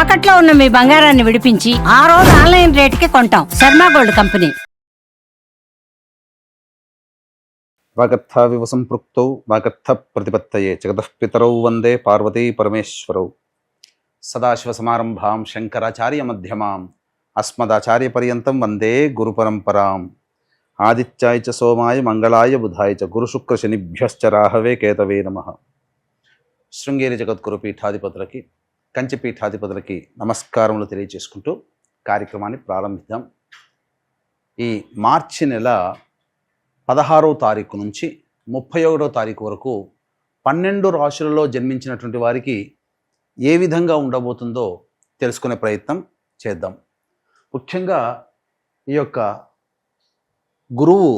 తాకట్లో ఉన్న మీ బంగారాన్ని విడిపించి ఆ రోజు ఆన్లైన్ రేటుకి కొంటాం. Sharma gold company. వాగర్థావివ సంపృక్తౌ వాగర్థ ప్రతిపత్తయే జగతః పితరౌ వందే పార్వతీ పరమేశ్వరౌ. సదాశివసమారంభాం శంకరాచార్య మధ్యమాం అస్మదాచార్య పర్యంతం వందే గురు పరంపరాం. ఆదిత్యాయ చ సోమాయ మంగళాయ బుధాయ చ గురుశుక్ర శనిభ్యశ్చ రాహవే కేతవే నమః. శృంగేరి జగద్గురు పీఠాధిపతులకి, కంచి పీఠాధిపతులకి నమస్కారములు తెలియజేసుకుంటూ కార్యక్రమాన్ని ప్రారంభిద్దాం. ఈ మార్చి నెల 16వ తారీఖు నుంచి 31వ తారీఖు వరకు 12 రాశులలో జన్మించినటువంటి వారికి ఏ విధంగా ఉండబోతుందో తెలుసుకునే ప్రయత్నం చేద్దాం. ముఖ్యంగా ఈ యొక్క గురువు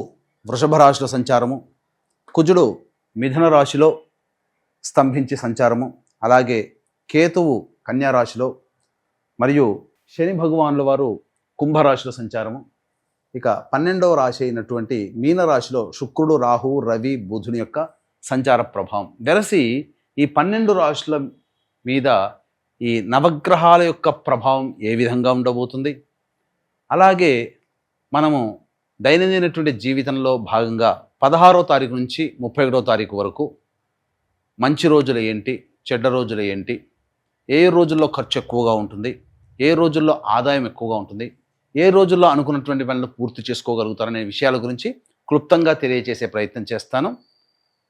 వృషభ రాశిలో సంచారము, కుజుడు మిథున రాశిలో స్తంభించి సంచారము, అలాగే కేతువు కన్యా రాశిలో, మరియు శని భగవానుల వారు కుంభరాశిలో సంచారము. ఇక 12వ రాశి అయినటువంటి మీనరాశిలో శుక్రుడు, రాహువు, రవి, బుధుని యొక్క సంచార ప్రభావం వెరసి ఈ 12 రాశుల మీద ఈ నవగ్రహాల యొక్క ప్రభావం ఏ విధంగా ఉండబోతుంది, అలాగే మనము దైనందినటువంటి జీవితంలో భాగంగా 16వ తారీఖు నుంచి 31వ తారీఖు వరకు మంచి రోజులు ఏంటి, చెడ్డ రోజులు ఏంటి, ఏ రోజుల్లో ఖర్చు ఎక్కువగా ఉంటుంది, ఏ రోజుల్లో ఆదాయం ఎక్కువగా ఉంటుంది, ఏ రోజుల్లో అనుకున్నటువంటి పనులు పూర్తి చేసుకోగలుగుతారనే విషయాల గురించి క్లుప్తంగా తెలియజేసే ప్రయత్నం చేస్తాను.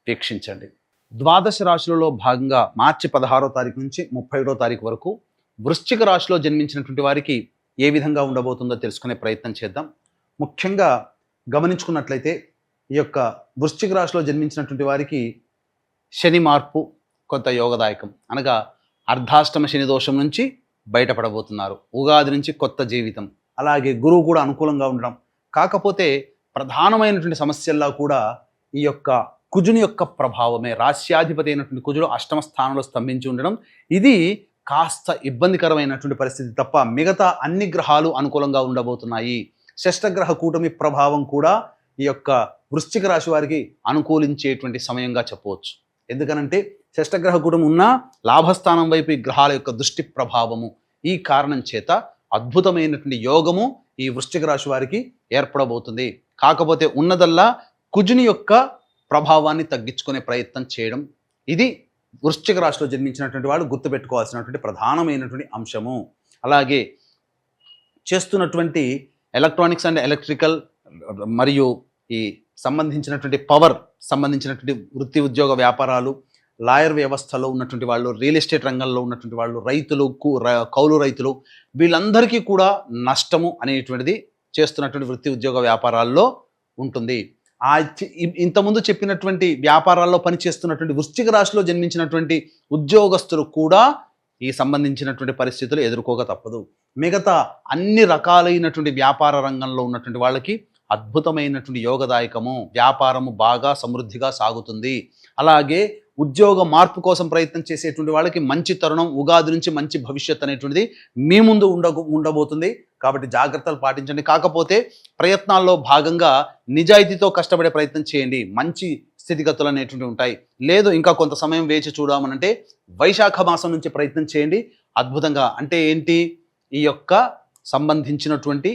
వీక్షించండి. ద్వాదశ రాశులలో భాగంగా మార్చి 16వ తారీఖు నుంచి 31వ తారీఖు వరకు వృశ్చిక రాశిలో జన్మించినటువంటి వారికి ఏ విధంగా ఉండబోతుందో తెలుసుకునే ప్రయత్నం చేద్దాం. ముఖ్యంగా గమనించుకున్నట్లయితే ఈ యొక్క వృశ్చిక రాశిలో జన్మించినటువంటి వారికి శని మార్పు కొంత యోగదాయకం, అనగా అర్ధాష్టమ శని దోషం నుంచి బయటపడబోతున్నారు. ఉగాది నుంచి కొత్త జీవితం, అలాగే గురువు కూడా అనుకూలంగా ఉండడం. కాకపోతే ప్రధానమైనటువంటి సమస్యల్లో కూడా ఈ యొక్క కుజుని యొక్క ప్రభావమే, రాశ్యాధిపతి అయినటువంటి కుజుడు అష్టమ స్థానంలో స్తంభించి ఉండడం, ఇది కాస్త ఇబ్బందికరమైనటువంటి పరిస్థితి తప్ప మిగతా అన్ని గ్రహాలు అనుకూలంగా ఉండబోతున్నాయి. షష్టగ్రహ కూటమి ప్రభావం కూడా ఈ యొక్క వృశ్చిక రాశి వారికి అనుకూలించేటువంటి సమయంగా చెప్పవచ్చు. ఎందుకనంటే షష్టగ్రహ కూటమి ఉన్న లాభస్థానం వైపు ఈ గ్రహాల యొక్క దృష్టి ప్రభావము, ఈ కారణం చేత అద్భుతమైనటువంటి యోగము ఈ వృశ్చిక రాశి వారికి ఏర్పడబోతుంది. కాకపోతే ఉన్నదల్లా కుజుని యొక్క ప్రభావాన్ని తగ్గించుకునే ప్రయత్నం చేయడం, ఇది వృశ్చిక రాశిలో జన్మించినటువంటి వాళ్ళు గుర్తుపెట్టుకోవాల్సినటువంటి ప్రధానమైనటువంటి అంశము. అలాగే చేస్తున్నటువంటి ఎలక్ట్రానిక్స్ అండ్ ఎలక్ట్రికల్ మరియు ఈ సంబంధించినటువంటి పవర్ సంబంధించినటువంటి వృత్తి ఉద్యోగ వ్యాపారాలు, లాయర్ వ్యవస్థలో ఉన్నటువంటి వాళ్ళు, రియల్ ఎస్టేట్ రంగంలో ఉన్నటువంటి వాళ్ళు, రైతులు, కౌలు రైతులు, వీళ్ళందరికీ కూడా నష్టము అనేటువంటిది చేస్తున్నటువంటి వృత్తి ఉద్యోగ వ్యాపారాల్లో ఉంటుంది. ఇంతకుముందు చెప్పినటువంటి వ్యాపారాల్లో పనిచేస్తున్నటువంటి వృశ్చిక రాశిలో జన్మించినటువంటి ఉద్యోగస్తులు కూడా ఈ సంబంధించినటువంటి పరిస్థితులు ఎదుర్కోక తప్పదు. మిగతా అన్ని రకాలైనటువంటి వ్యాపార రంగంలో ఉన్నటువంటి వాళ్ళకి అద్భుతమైనటువంటి యోగదాయకము, వ్యాపారము బాగా సమృద్ధిగా సాగుతుంది. అలాగే ఉద్యోగ మార్పు కోసం ప్రయత్నం చేసేటువంటి వాళ్ళకి మంచి తరుణం, ఉగాది నుంచి మంచి భవిష్యత్ అనేటువంటిది మీ ముందు ఉండబోతుంది. కాబట్టి జాగ్రత్తలు పాటించండి. కాకపోతే ప్రయత్నాల్లో భాగంగా నిజాయితీతో కష్టపడే ప్రయత్నం చేయండి, మంచి స్థితిగతులు అనేటువంటివి ఉంటాయి. లేదు ఇంకా కొంత సమయం వేచి చూడమనంటే వైశాఖ మాసం నుంచి ప్రయత్నం చేయండి. అద్భుతంగా అంటే ఏంటి, ఈ యొక్క సంబంధించినటువంటి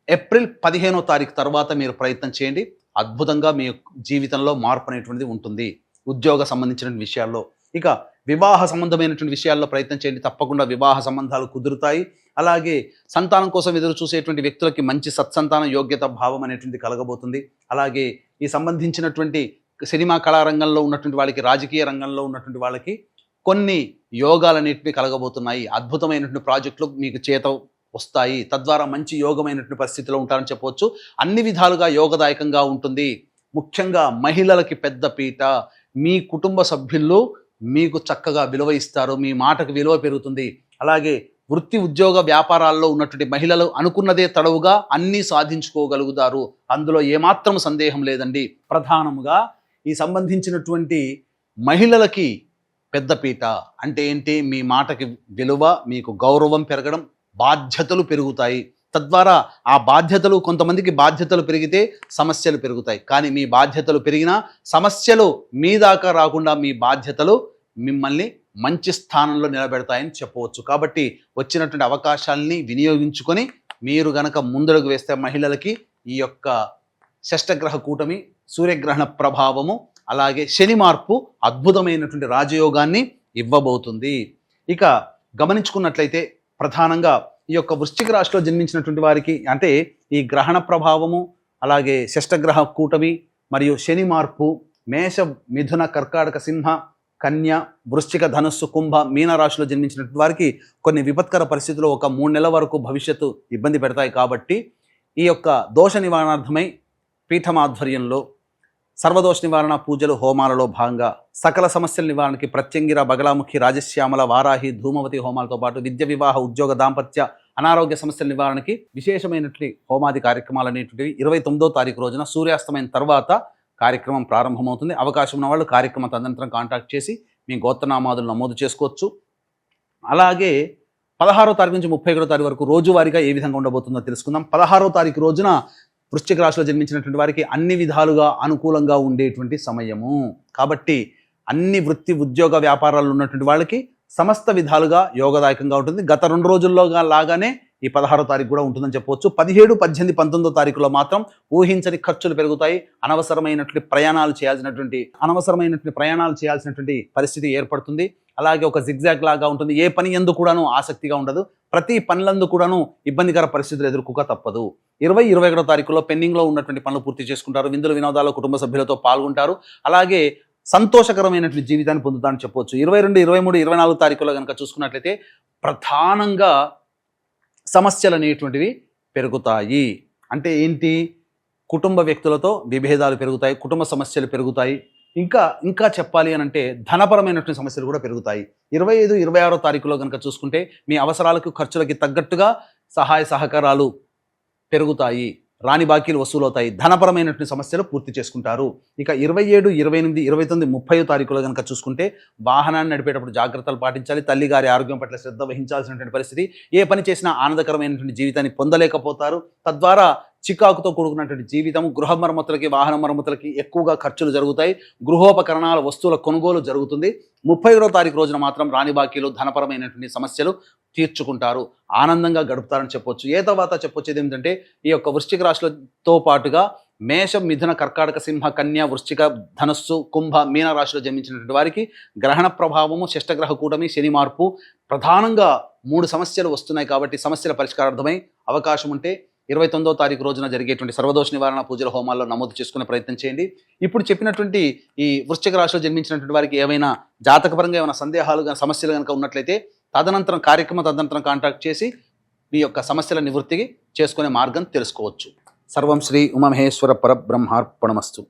ఏప్రిల్ 15వ తారీఖు తర్వాత మీరు ప్రయత్నం చేయండి. అద్భుతంగా మీ జీవితంలో మార్పు అనేటువంటిది ఉంటుంది. ఉద్యోగ సంబంధించిన విషయాల్లో, ఇక వివాహ సంబంధమైనటువంటి విషయాల్లో ప్రయత్నం చేయండి. తప్పకుండా వివాహ సంబంధాలు కుదురుతాయి. అలాగే సంతానం కోసం ఎదురు చూసేటువంటి వ్యక్తులకి మంచి సత్సంతాన యోగ్యత భావం అనేటువంటి కలగబోతుంది. అలాగే ఈ సంబంధించినటువంటి సినిమా కళారంగంలో ఉన్నటువంటి వాళ్ళకి, రాజకీయ రంగంలో ఉన్నటువంటి వాళ్ళకి కొన్ని యోగాలు అనేటివి కలగబోతున్నాయి. అద్భుతమైనటువంటి ప్రాజెక్టులు మీకు చేత వస్తాయి. తద్వారా మంచి యోగమైనటువంటి పరిస్థితిలో ఉంటారని చెప్పవచ్చు. అన్ని విధాలుగా యోగదాయకంగా ఉంటుంది. ముఖ్యంగా మహిళలకి పెద్ద పీట, మీ కుటుంబ సభ్యులు మీకు చక్కగా విలువ ఇస్తారు, మీ మాటకు విలువ పెరుగుతుంది. అలాగే వృత్తి ఉద్యోగ వ్యాపారాల్లో ఉన్నటువంటి మహిళలు అనుకున్నదే తడవుగా అన్నీ సాధించుకోగలుగుతారు. అందులో ఏమాత్రం సందేహం లేదండి. ప్రధానముగా ఈ సంబంధించినటువంటి మహిళలకి పెద్దపీట అంటే ఏంటి, మీ మాటకి విలువ, మీకు గౌరవం పెరగడం, బాధ్యతలు పెరుగుతాయి. తద్వారా ఆ బాధ్యతలు, కొంతమందికి బాధ్యతలు పెరిగితే సమస్యలు పెరుగుతాయి. కానీ మీ బాధ్యతలు పెరిగినా సమస్యలు మీ దాకా రాకుండా మీ బాధ్యతలు మిమ్మల్ని మంచి స్థానంలో నిలబెడతాయని చెప్పవచ్చు. కాబట్టి వచ్చినటువంటి అవకాశాలని వినియోగించుకొని మీరు గనక ముందడుగు వేస్తే మహిళలకి ఈ యొక్క షష్టగ్రహ కూటమి, సూర్యగ్రహణ ప్రభావము, అలాగే శని మార్పు అద్భుతమైనటువంటి రాజయోగాన్ని ఇవ్వబోతుంది. ఇక గమనించుకున్నట్లయితే ప్రధానంగా ఈ యొక్క వృశ్చిక రాశిలో జన్మించినటువంటి వారికి అంటే ఈ గ్రహణ ప్రభావము, అలాగే షష్టగ్రహ కూటమి మరియు శని మార్పు మేష, మిథున, కర్కాటక, సింహ, కన్య, వృశ్చిక, ధనుస్సు, కుంభ, మీన రాశిలో జన్మించినటువంటి వారికి కొన్ని విపత్కర పరిస్థితులు ఒక 3 నెలల వరకు భవిష్యత్తు ఇబ్బంది పెడతాయి. కాబట్టి ఈ యొక్క దోష నివారణార్థమై పీఠం ఆధ్వర్యంలో సర్వదోష నివారణ పూజలు, హోమాలలో భాగంగా సకల సమస్యల నివారణకి ప్రత్యంగిర, బగలాముఖి, రాజశ్యామల, వారాహి, ధూమవతి హోమాలతో పాటు విద్య, వివాహ, ఉద్యోగ, దాంపత్య, అనారోగ్య సమస్యల నివారణకి విశేషమైనటువంటి హోమాది కార్యక్రమాలు అనేటువంటివి 29వ తారీఖు రోజున సూర్యాస్తమైన తర్వాత కార్యక్రమం ప్రారంభమవుతుంది. అవకాశం ఉన్న వాళ్ళు కార్యక్రమం తదనంతరం కాంటాక్ట్ చేసి మీ గోత్రనామాదులు నమోదు చేసుకోవచ్చు. అలాగే 16వ తారీఖు నుంచి 31వ తారీఖు వరకు రోజువారీగా ఏ విధంగా ఉండబోతుందో తెలుసుకుందాం. 16వ తారీఖు రోజున వృశ్చిక రాశిలో జన్మించినటువంటి వారికి అన్ని విధాలుగా అనుకూలంగా ఉండేటువంటి సమయము. కాబట్టి అన్ని వృత్తి, ఉద్యోగ, వ్యాపారాలు ఉన్నటువంటి వాళ్ళకి సమస్త విధాలుగా యోగదాయకంగా ఉంటుంది. గత 2 రోజుల్లో లాగానే ఈ 16వ తారీఖు కూడా ఉంటుందని చెప్పవచ్చు. 17, 18, 19వ తారీఖులో మాత్రం ఊహించని ఖర్చులు పెరుగుతాయి. అనవసరమైనటువంటి ప్రయాణాలు చేయాల్సినటువంటి పరిస్థితి ఏర్పడుతుంది. అలాగే ఒక జిగ్జాగ్ లాగా ఉంటుంది. ఏ పని యందు కూడాను ఆసక్తిగా ఉండదు. ప్రతి పనులందు కూడాను ఇబ్బందికర పరిస్థితులు ఎదుర్కోక తప్పదు. 20, 21వ తారీఖులో పెండింగ్లో ఉన్నటువంటి పనులు పూర్తి చేసుకుంటారు. విందులు, వినోదాలు, కుటుంబ సభ్యులతో పాల్గొంటారు. అలాగే సంతోషకరమైనటువంటి జీవితాన్ని పొందుతారని చెప్పవచ్చు. 22, 23, 24 తారీఖులో కనుక చూసుకున్నట్లయితే ప్రధానంగా సమస్యలు అనేటువంటివి పెరుగుతాయి. అంటే ఏంటి? కుటుంబ వ్యక్తులతో విభేదాలు పెరుగుతాయి, కుటుంబ సమస్యలు పెరుగుతాయి. ఇంకా చెప్పాలి అని అంటే ధనపరమైనటువంటి సమస్యలు కూడా పెరుగుతాయి. 25, 26వ తారీఖులో కనుక చూసుకుంటే మీ అవసరాలకు, ఖర్చులకి తగ్గట్టుగా సహాయ సహకారాలు పెరుగుతాయి, రాని బాకీలు వసూలవుతాయి, ధనపరమైనటువంటి సమస్యలు పూర్తి చేసుకుంటారు. ఇక 27, 28, 29, 30వ తారీఖులో కనుక చూసుకుంటే వాహనాన్ని నడిపేటప్పుడు జాగ్రత్తలు పాటించాలి. తల్లిగారి ఆరోగ్యం పట్ల శ్రద్ధ వహించాల్సినటువంటి పరిస్థితి. ఏ పని చేసినా ఆనందకరమైనటువంటి జీవితాన్ని పొందలేకపోతారు. తద్వారా చికాకుతో కూడుకున్నటువంటి జీవితం, గృహ మరమ్మతులకి, వాహన మరమ్మతులకి ఎక్కువగా ఖర్చులు జరుగుతాయి. గృహోపకరణాల, వస్తువుల కొనుగోలు జరుగుతుంది. 30వ తారీఖు రోజున మాత్రం రాని బాకీలు, ధనపరమైనటువంటి సమస్యలు తీర్చుకుంటారు, ఆనందంగా గడుపుతారని చెప్పొచ్చు. ఏ తర్వాత చెప్పొచ్చేది ఏమిటంటే ఈ యొక్క వృశ్చిక రాశితో పాటుగా మేషం, మిథున, కర్కాటక, సింహ, కన్య, వృశ్చిక, ధనుస్సు, కుంభ, మీన రాశిలో జన్మించినటువంటి వారికి గ్రహణ ప్రభావము, షష్టగ్రహ కూటమి, శని మార్పు ప్రధానంగా 3 సమస్యలు వస్తున్నాయి. కాబట్టి సమస్యల పరిష్కారార్థమై అవకాశం ఉంటే 29వ తారీఖు రోజున జరిగేటువంటి సర్వదోష నివారణ పూజల, హోమాల్లో నమోదు చేసుకునే ప్రయత్నం చేయండి. ఇప్పుడు చెప్పినటువంటి ఈ వృశ్చిక రాశిలో జన్మించినటువంటి వారికి ఏమైనా జాతకపరంగా ఏమైనా సందేహాలు, సమస్యలు కనుక ఉన్నట్లయితే తదనంతరం కాంటాక్ట్ చేసి మీ యొక్క సమస్యల నివృత్తికి చేసుకునే మార్గం తెలుసుకోవచ్చు. సర్వం శ్రీ ఉమామహేశ్వర పరబ్రహ్మార్పణమస్తు.